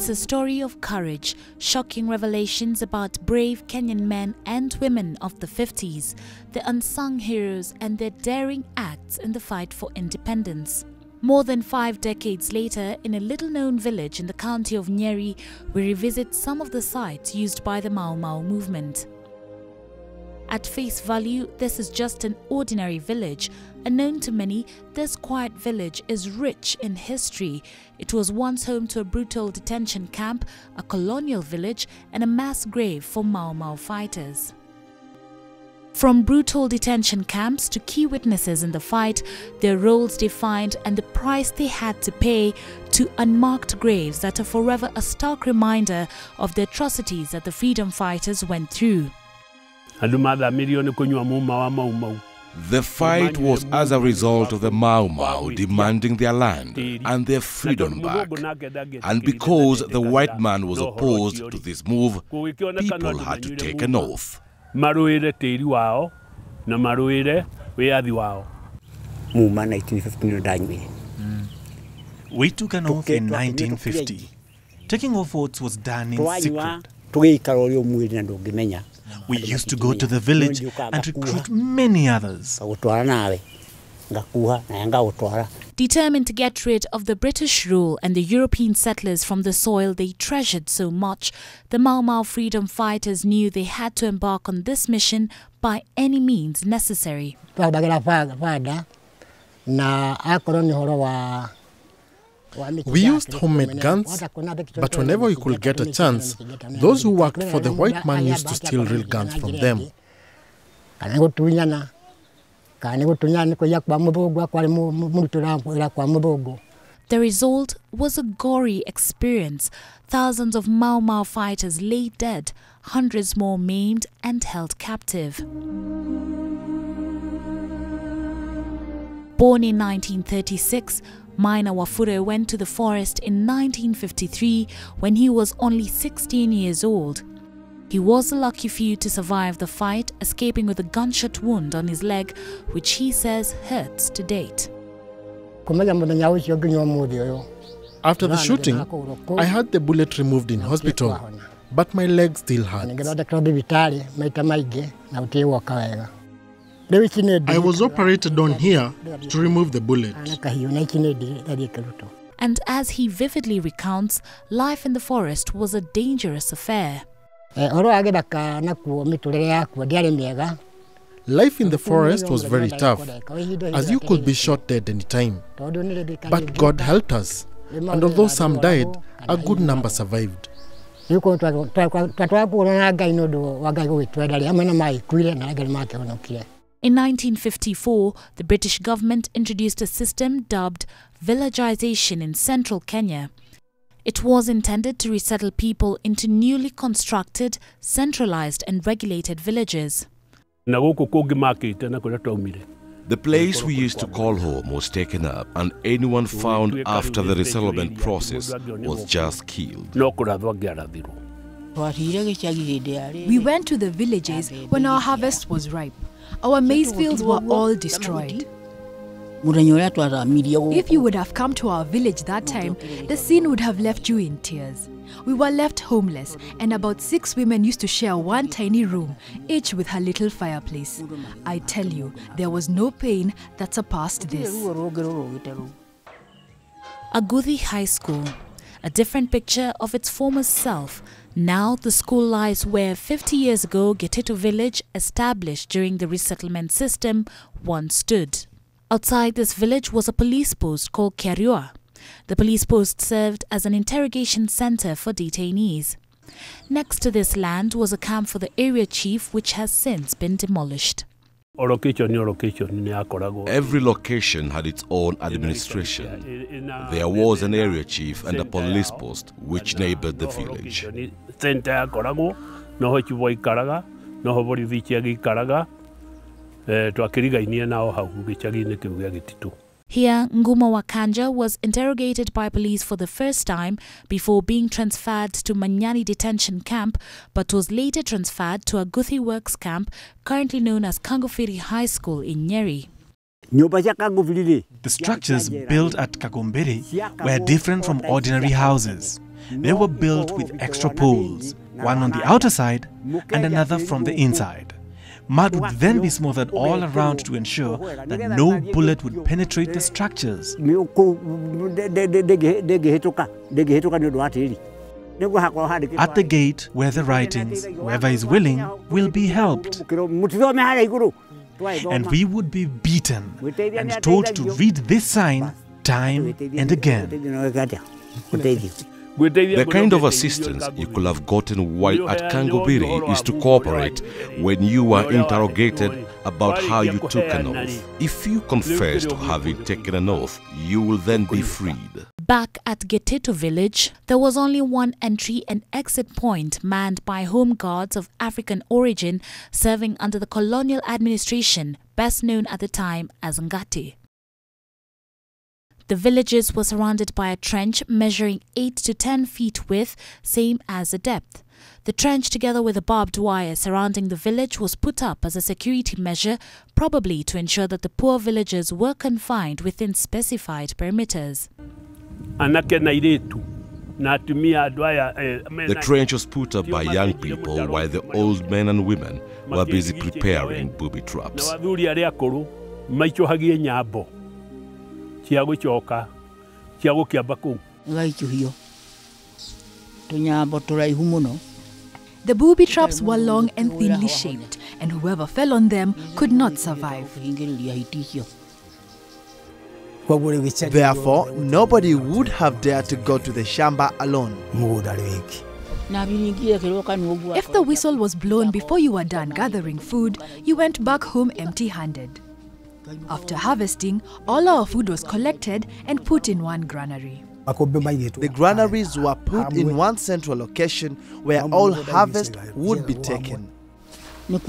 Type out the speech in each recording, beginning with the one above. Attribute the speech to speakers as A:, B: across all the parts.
A: It's a story of courage, shocking revelations about brave Kenyan men and women of the 50s, the unsung heroes and their daring acts in the fight for independence. More than 5 decades later, in a little-known village in the county of Nyeri, we revisit some of the sites used by the Mau Mau movement. At face value, this is just an ordinary village. Unknown to many, this quiet village is rich in history. It was once home to a brutal detention camp, a colonial village, and a mass grave for Mau Mau fighters. From brutal detention camps to key witnesses in the fight, their roles defined and the price they had to pay, to unmarked graves that are forever a stark reminder of the atrocities that the freedom fighters went through.
B: The fight was as a result of the Mau Mau demanding their land and their freedom back. And because the white man was opposed to this move, people had to take an oath.
C: We took an oath in 1950. Taking off oaths was done in secret. We used to go to the village and recruit many others.
A: Determined to get rid of the British rule and the European settlers from the soil they treasured so much, the Mau Mau freedom fighters knew they had to embark on this mission by any means necessary.
D: We used homemade guns, but whenever we could get a chance, those who worked for the white man used to steal real guns from them.
A: The result was a gory experience. Thousands of Mau Mau fighters lay dead, hundreds more maimed and held captive. Born in 1936, Maina Wafure went to the forest in 1953 when he was only 16 years old. He was the lucky few to survive the fight, escaping with a gunshot wound on his leg, which he says hurts to date.
D: After the shooting, I had the bullet removed in hospital, but my leg still hurts. I was operated on here to remove the bullet.
A: And as he vividly recounts, life in the forest was a dangerous affair.
D: Life in the forest was very tough, as you could be shot dead any time. But God helped us, and although some died, a good number survived.
A: In 1954, the British government introduced a system dubbed villagization in central Kenya. It was intended to resettle people into newly constructed, centralized and regulated villages.
B: The place we used to call home was taken up, and anyone found after the resettlement process was just killed.
E: We went to the villages when our harvest was ripe. Our maize fields were all destroyed. If you would have come to our village that time, the scene would have left you in tears. We were left homeless, and about 6 women used to share one tiny room, each with her little fireplace. I tell you, there was no pain that surpassed this.
A: Aguthi High School, a different picture of its former self. Now the school lies where 50 years ago Gititu village, established during the resettlement system, once stood. Outside this village was a police post called Kariua. The police post served as an interrogation center for detainees. Next to this land was a camp for the area chief, which has since been demolished.
B: Every location had its own administration. There was an area chief and a police post which neighbored the village.
A: Here, Nguma Wakanja was interrogated by police for the first time before being transferred to Manyani detention camp, but was later transferred to Aguthi Works camp, currently known as Kangubiri High School in Nyeri.
C: The structures built at Kangubiri were different from ordinary houses. They were built with extra poles, one on the outer side and another from the inside. Mud would then be smoothed all around to ensure that no bullet would penetrate the structures. At the gate were the writings, "Whoever is willing will be helped." And we would be beaten and told to read this sign time and again.
B: The kind of assistance you could have gotten while at Kangubiri is to cooperate when you were interrogated about how you took an oath. If you confess to having taken an oath, you will then be freed.
A: Back at Gititu village, there was only one entry and exit point manned by home guards of African origin serving under the colonial administration, best known at the time as Aguthi. The villages were surrounded by a trench measuring 8 to 10 feet width, same as the depth. The trench, together with the barbed wire surrounding the village, was put up as a security measure, probably to ensure that the poor villagers were confined within specified perimeters.
B: The trench was put up by young people while the old men and women were busy preparing booby traps.
E: The booby traps were long and thinly shaped, and whoever fell on them could not survive.
F: Therefore, nobody would have dared to go to the shamba alone.
E: If the whistle was blown before you were done gathering food, you went back home empty-handed. After harvesting, all our food was collected and put in one granary.
F: The granaries were put in one central location where all harvest would be taken.
E: If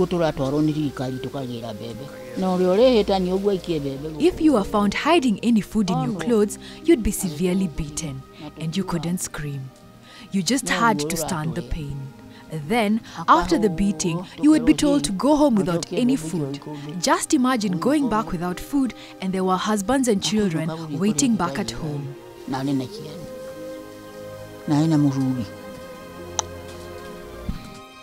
E: you were found hiding any food in your clothes, you'd be severely beaten, and you couldn't scream. You just had to stand the pain. Then, after the beating, you would be told to go home without any food. Just imagine going back without food and there were husbands and children waiting back at home.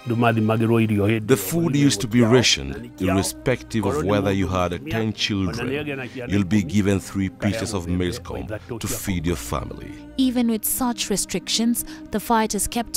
B: The food used to be rationed, irrespective of whether you had 10 children. You'll be given 3 pieces of maize comb to feed your family.
A: Even with such restrictions, the fighters kept